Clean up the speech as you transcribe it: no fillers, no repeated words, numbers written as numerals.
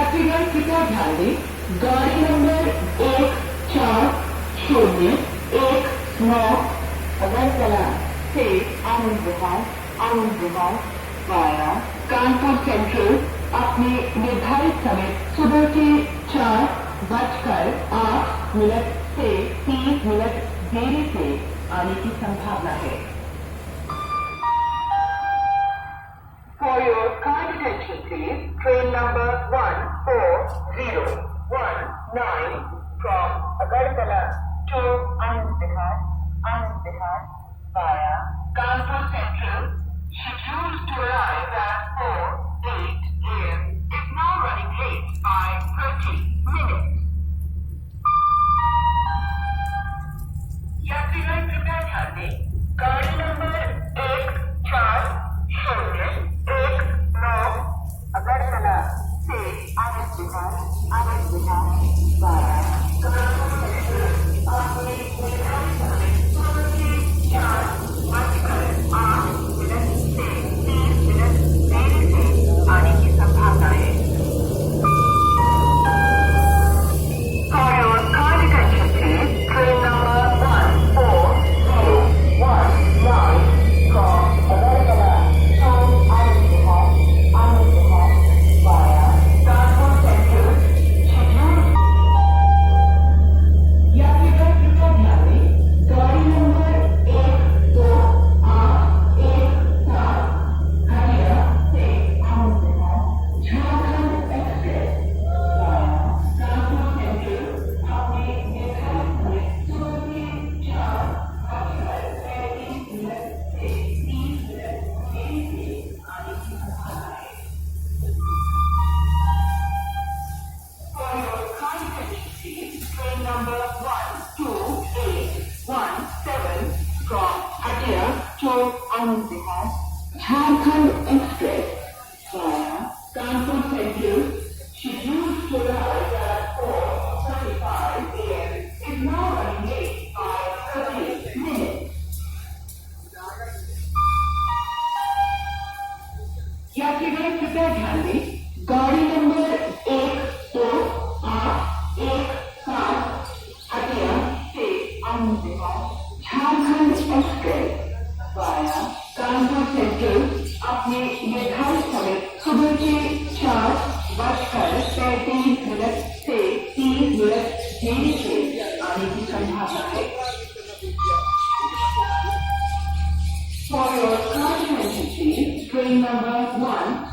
यात्रीगण कृपया ध्यान दें, गाड़ी नंबर 1401 अगरतला से आनंद विहार वाया कानपुर सेंट्रल अपने निर्धारित समय सुबह के 4:08 से 30 देरी से आने की संभावना है। For your kind attention, please. Train number 14019 from Agartala to Anand Vihar via Kanpur Central, scheduled to arrive at 4:08 a.m. is now running late by 30 minutes. यात्रीगण कृपया ध्यान दें, गाड़ी नंबर 1401 अगरतला से आनंद विहार वाया कानपुर सेंट्रल अपने निर्धारित समय सुबह के 4:08 से 30 देरी से आने की संभावना है। For your kind attention, please. Train number 14019 from Agartala to Anand Vihar via Kanpur Central, scheduled. यात्रीगण कृपया ध्यान दें, गाड़ी नंबर 12817 हटिया से Anand Vihar Jharkhand express via Kanpur central अपने निर्धारित समय सुबह के 4:35 से 30 देरी से आने की संभावना है। For your kind attention, please. Train number 12817 from Hatia to Anand Vihar Jharkhand Express via Kanpur Central, scheduled to arrive at 4:35 a.m. is now running late by 30 minutes. यात्रीगण कृपया ध्यान दें, गाड़ी नंबर 12817 हटिया से Anand Vihar Jharkhand express via Kanpur central अपने निर्धारित समय सुबह के 4:35 से 30 देरी से आने की संभावना है। For your kind attention, please. Train number 1